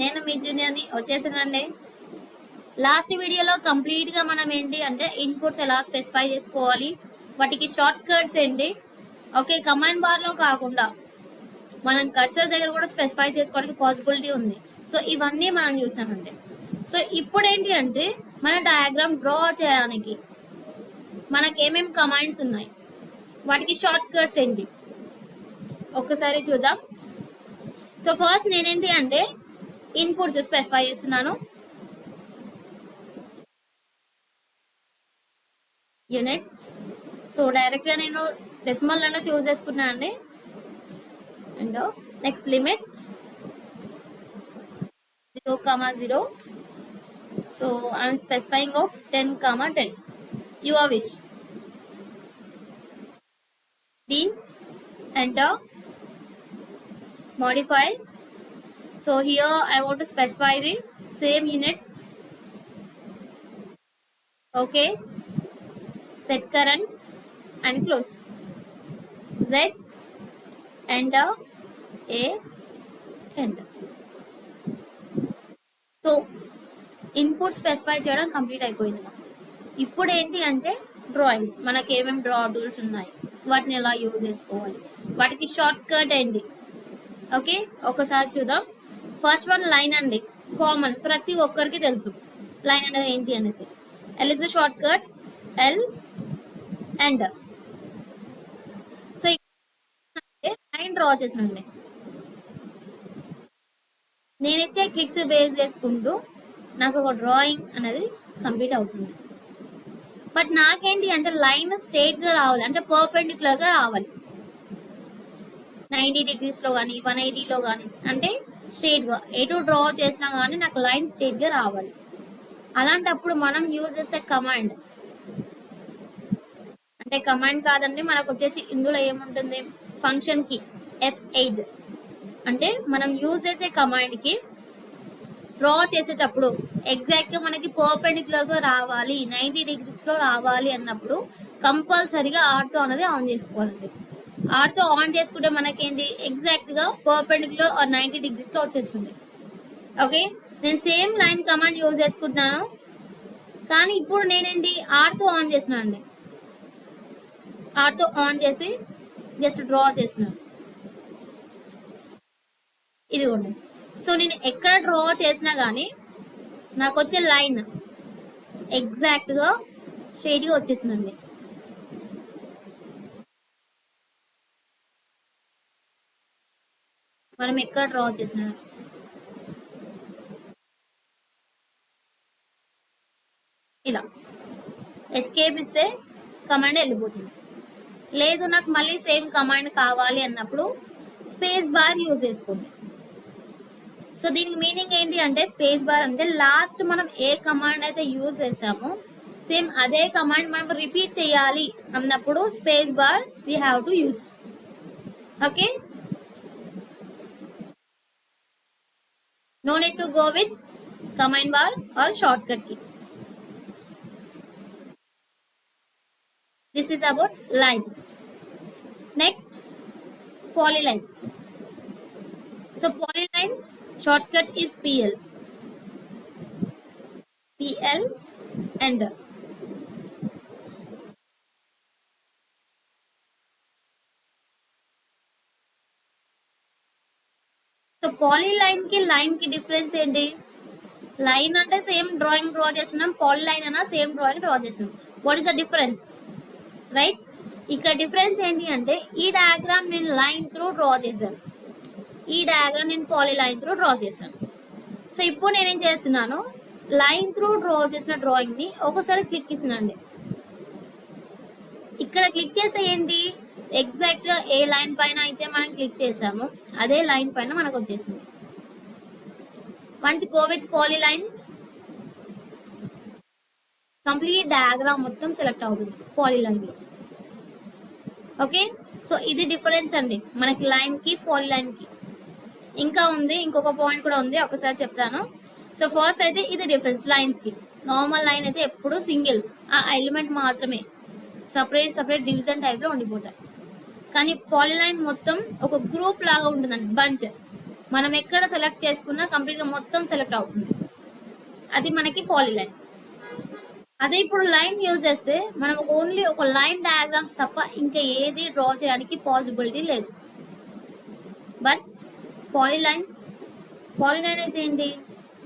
నేను మీ జూనియర్ని వచ్చేసానండి. లాస్ట్ వీడియోలో కంప్లీట్గా మనం ఏంటి అంటే ఇన్పుట్స్ ఎలా స్పెసిఫై చేసుకోవాలి, వాటికి షార్ట్ కట్స్ ఏంటి, ఓకే, కమాండ్ బార్లో కాకుండా మనం కర్సర్ దగ్గర కూడా స్పెసిఫై చేసుకోవడానికి పాసిబిలిటీ ఉంది. సో ఇవన్నీ మనం చూసామండి. సో ఇప్పుడు ఏంటి అంటే మన డయాగ్రామ్ డ్రా చేయడానికి మనకి ఏమేమి కమాండ్స్ ఉన్నాయి, వాటికి షార్ట్ కట్స్ ఏంటి ఒక్కసారి చూద్దాం. సో ఫస్ట్ నేనేంటి అంటే ఇన్పుట్స్ స్పెసిఫై చేస్తున్నాను. యూనిట్స్. సో డైరెక్ట్గా నేను డెసిమల్లోనే చూస్ చేసుకున్నాను అండి. And next limits 0, 0. So I'm specifying of 10, 10. Your wish. D. Enter. Modify. So here I want to specify the same units. Okay. Set current and close. Z. Enter. A. Enter. So input specify చేయడం complete అయిపోయింది. ఇప్పుడు ఏంటి అంటే drawings, మనకి ఏమేమి draw tools ఉన్నాయి, వాటిని ఎలా యూజ్ చేసుకోవాలి, వాటికి షార్ట్ కట్ ఏంటి, ఓకే ఒకసారి చూద్దాం. ఫస్ట్ వన్ లైన్ అండి, కామన్ ప్రతి ఒక్కరికి తెలుసు లైన్ అనేది ఏంటి అనేసి. L is the shortcut, L and. So line draw చేసినండి, నేను ఇచ్చే క్లిక్స్ బేస్ చేసుకుంటూ నాకు ఒక డ్రాయింగ్ అనేది కంప్లీట్ అవుతుంది. బట్ నాకేంటి అంటే లైన్ స్ట్రైట్గా రావాలి, అంటే పర్పెండిక్యులర్గా రావాలి. 90 degreesలో కానీ 180లో కానీ, అంటే స్ట్రైట్గా ఎటు డ్రా చేసినా కానీ నాకు లైన్ స్ట్రైట్గా రావాలి. అలాంటప్పుడు మనం యూజ్ చేసే కమాండ్, అంటే కమాండ్ కాదండి, మనకు వచ్చేసి ఇందులో ఏముంటుంది, ఫంక్షన్కి F8. అంటే మనం యూజ్ చేసే కమాండ్కి డ్రా చేసేటప్పుడు ఎగ్జాక్ట్గా మనకి పర్పెండిక్యులర్గా రావాలి, 90 degreesలో రావాలి అన్నప్పుడు కంపల్సరీగా ఆర్తో అనేది ఆన్ చేసుకోవాలండి. ఆర్తో ఆన్ చేసుకుంటే మనకేంటి ఎగ్జాక్ట్గా పర్పెండిక్యులర్ ఆర్ 90 degreesలో వచ్చేస్తుంది. ఓకే, నేను సేమ్ లైన్ కమాండ్ యూజ్ చేసుకుంటున్నాను, కానీ ఇప్పుడు నేనేంటి ఆర్తో ఆన్ చేసినా అండి. ఆర్తో ఆన్ చేసి జస్ట్ డ్రా చేస్తున్నాను, ఇదిగోండి. సో నేను ఎక్కడ డ్రా చేసినా కానీ నాకు వచ్చే లైన్ ఎగ్జాక్ట్గా స్ట్రైట్గా వచ్చేసిందండి. మనం ఎక్కడ డ్రా చేసినా ఇలా ఎస్కేప్ ఇస్తే కమాండ్ వెళ్ళిపోతుంది. లేదు నాకు మళ్ళీ సేమ్ కమాండ్ కావాలి అన్నప్పుడు స్పేస్ బార్ యూజ్ చేసుకోండి. సో దీనికి మీనింగ్ ఏంటి అంటే స్పేస్ బార్ అంటే లాస్ట్ మనం ఏ కమాండ్ అయితే యూజ్ చేసామో సేమ్ అదే కమాండ్ మనం రిపీట్ చేయాలి అన్నప్పుడు space bar we have to use. Okay, no need to go with command bar or shortcut key. This is about line. Next, polyline. So polyline shortcut is PL. PL enter. So polyline కి line కి difference ఏంటి? Line అంటే same drawing draw చేస్తున్నాం, polyline అన్నా same drawing draw చేస్తున్నాం. What is the difference, right? ఇక్కడ difference ఏంటి అంటే ఈ డయాగ్రామ్ నేను లైన్ త్రూ డ్రా చేశాను, ఈ డయాగ్రామ్ నేను పాలీలైన్ త్రూ డ్రా చేశాను. సో ఇప్పుడు నేనేం చేస్తున్నాను, లైన్ త్రూ డ్రా చేసిన డ్రాయింగ్ని ఒకసారి క్లిక్ ఇస్తున్నాండి. ఇక్కడ క్లిక్ చేస్తే ఏంటి, ఎగ్జాక్ట్గా ఏ లైన్ పైన అయితే మనం క్లిక్ చేసామో అదే లైన్ పైన మనకు వచ్చేసింది. Once go with polyline, complete diagram మొత్తం సెలెక్ట్ అవుతుంది పాలీలైన్లో. ఓకే, సో ఇది డిఫరెన్స్ అండి మనకి లైన్కి పాలీలైన్కి. ఇంకా ఉంది, ఇంకొక పాయింట్ కూడా ఉంది, ఒకసారి చెప్తాను. సో ఫస్ట్ అయితే ఇది డిఫరెన్స్ లైన్స్కి. నార్మల్ లైన్ అయితే ఎప్పుడు సింగిల్, ఆ ఎలిమెంట్ మాత్రమే సపరేట్ డివిజన్ టైప్లో ఉండిపోతాయి. కానీ పాలీలైన్ మొత్తం ఒక గ్రూప్ లాగా ఉంటుందండి, బంచ్. మనం ఎక్కడ సెలెక్ట్ చేసుకున్నా కంప్లీట్గా మొత్తం సెలెక్ట్ అవుతుంది. అది మనకి పాలీలైన్. అదే ఇప్పుడు లైన్ యూజ్ చేస్తే మనం ఓన్లీ ఒక లైన్ డయాగ్రామ్స్ తప్ప ఇంకా ఏది డ్రా చేయడానికి పాసిబిలిటీ లేదు. బట్ పాలీలైన్ అయితే ఏంటి,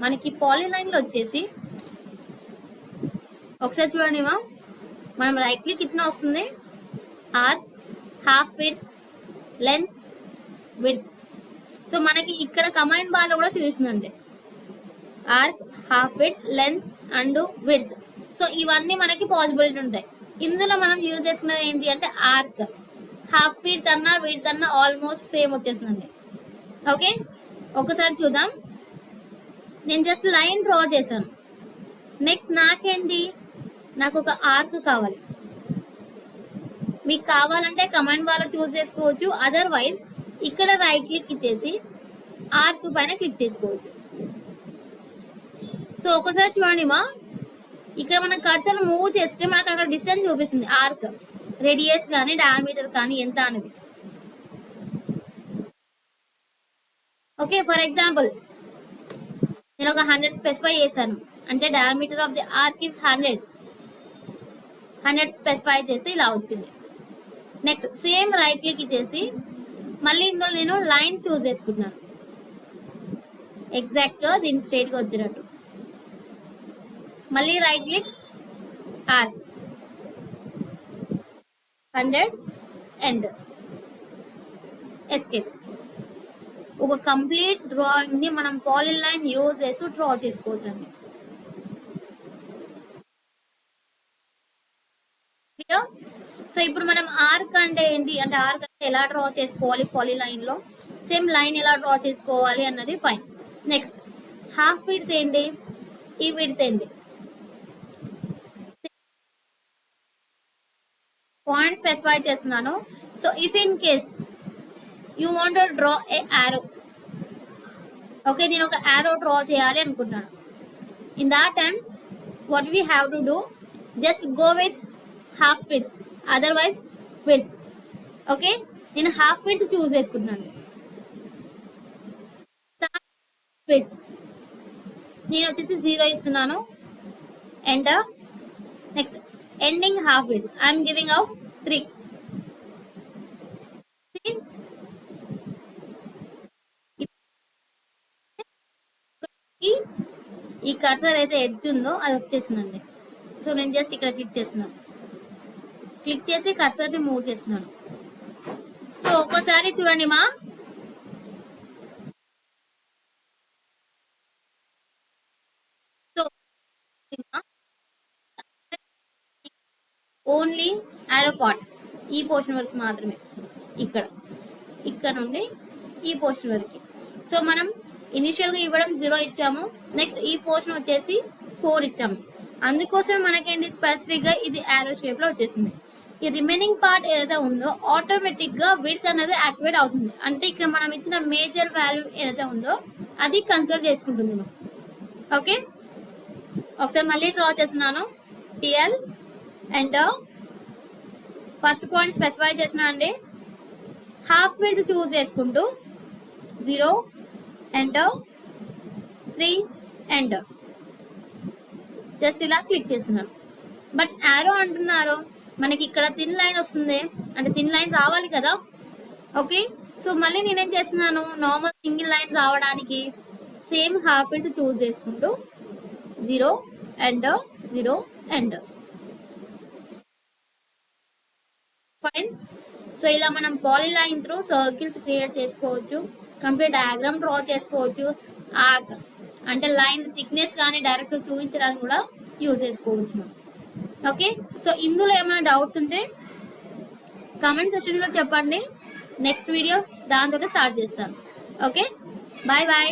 మనకి పాలీలైన్లో వచ్చేసి ఒకసారి చూడండి మనం రైట్ క్లిక్ ఇచ్చిన వస్తుంది arc, half width, length, width. So మనకి ఇక్కడ కమాండ్ బార్లో కూడా చూపిస్తుందండి arc, half width, length and width. So ఇవన్నీ మనకి పాసిబిలిటీ ఉంటాయి. ఇందులో మనం యూజ్ చేసుకునేది ఏంటి అంటే ఆర్క్. హాఫ్ విడ్త్ అన్నా విడ్త్ అన్నా ఆల్మోస్ట్ సేమ్ వచ్చేస్తుందండి. ఓకే, ఒకసారి చూద్దాం. నేను జస్ట్ లైన్ డ్రా చేశాను. నెక్స్ట్ నాకు ఒక ఆర్క్ కావాలి. మీకు కావాలంటే కమాండ్ బార్లో చూస్ చేసుకోవచ్చు, అదర్వైజ్ ఇక్కడ రైట్ క్లిక్ ఇచ్చేసి ఆర్క్ పైన క్లిక్ చేసుకోవచ్చు. సో ఒకసారి చూడండి ఇక్కడ మనం కర్సర్ మూవ్ చేస్తే మనకు అక్కడ డిస్టెన్స్ చూపిస్తుంది, ఆర్క్ రేడియస్ కానీ డయామీటర్ కానీ ఎంత అనేది. ఓకే, ఫర్ ఎగ్జాంపుల్ నేను ఒక 100 స్పెసిఫై చేశాను, అంటే diameter of the ark is 100 specify చేస్తే ఇలా వచ్చింది. నెక్స్ట్ సేమ్ రైట్ క్లిక్ ఇచ్చేసి మళ్ళీ ఇందులో నేను లైన్ చూస్ చేసుకుంటున్నాను, ఎగ్జాక్ట్గా దీనికి స్ట్రైట్గా వచ్చేటట్టు. మళ్ళీ right click, arc 100 end, escape. ఒక కంప్లీట్ డ్రాయింగ్ ని మనం పాలీలైన్ యూజ్ చేస్తూ డ్రా చేసుకోవచ్చు అండి. సో ఇప్పుడు మనం ఆర్క్ అంటే ఏంటి అంటే ఆర్క్ అంటే ఎలా డ్రా చేసుకోవాలి పాలీలైన్ లో, సేమ్ లైన్ ఎలా డ్రా చేసుకోవాలి అన్నది ఫైన్. నెక్స్ట్ హాఫ్ విడ్త్ ఏంటి, ఈ విడ్త్ ఏంటి, పాయింట్ స్పెసిఫై చేస్తున్నాను. So if in case you want to draw A arrow, okay నేను ఒక యారో డ్రా చేయాలి అనుకుంటున్నాను. In that time what we have to do, just go with half width, otherwise width. Okay, నేను half width చూస్ చేసుకుంటున్నాను. Width నేను వచ్చేసి 0 ఇస్తున్నాను, enter. Next ending half width, I am giving of 3. See? ఈ cursor అయితే edge ఉందో అది వచ్చేసిందండి. సో నేను జస్ట్ ఇక్కడ క్లిక్ చేస్తున్నాను, క్లిక్ చేసి కర్సర్ని మూవ్ చేస్తున్నాను. సో ఒక్కోసారి చూడండి సో ఓన్లీ యారో పార్ట్ ఈ పోర్షన్ వరకు మాత్రమే, ఇక్కడ నుండి ఈ పోర్షన్ వరకు. సో మనం ఇనిషియల్గా ఇవ్వడం 0 ఇచ్చాము, నెక్స్ట్ ఈ పోర్షన్ వచ్చేసి 4 ఇచ్చాము. అందుకోసం మనకేంటి స్పెసిఫిక్గా ఇది యారో షేప్లో వచ్చేసింది. ఈ రిమైనింగ్ పార్ట్ ఏదైతే ఉందో ఆటోమేటిక్గా విడ్త్ అనేది యాక్టివేట్ అవుతుంది. అంటే ఇక్కడ మనం ఇచ్చిన మేజర్ వాల్యూ ఏదైతే ఉందో అది కన్సిడర్ చేసుకుంటుంది. ఓకే, ఒకసారి మళ్ళీ డ్రా చేస్తున్నాను, PL enter. First point specify చేసిన అండి, హాఫ్ విడ్త్ చూస్ చేసుకుంటూ 0 ఎంటర్, 3 ఎంటర్. జస్ట్ ఇలా క్లిక్ చేస్తున్నాను. బట్ యారో అంటున్నారు, మనకి ఇక్కడ థిన్ లైన్ వస్తుంది, అంటే థిన్ లైన్ రావాలి కదా. ఓకే, సో మళ్ళీ నేనేం చేస్తున్నాను, నార్మల్ సింగిల్ లైన్ రావడానికి సేమ్ హాఫ్ విడ్త్ చూస్ చేసుకుంటూ 0 ఎంటర్, 0 ఎంటర్. ఫైన్. సో ఇలా మనం పాలీలైన్ త్రూ సర్కిల్స్ క్రియేట్ చేసుకోవచ్చు, కంప్లీట్ డయాగ్రామ్ డ్రా చేసుకోవచ్చు, ఆర్క్ అంటే లైన్ థిక్నెస్ కానీ డైరెక్ట్ చూపించడానికి కూడా యూజ్ చేసుకోవచ్చు. ఓకే, సో ఇందులో ఏమైనా డౌట్స్ ఉంటే కామెంట్ సెక్షన్లో చెప్పండి, నెక్స్ట్ వీడియో దాంతో స్టార్ట్ చేస్తాను. Okay, bye bye.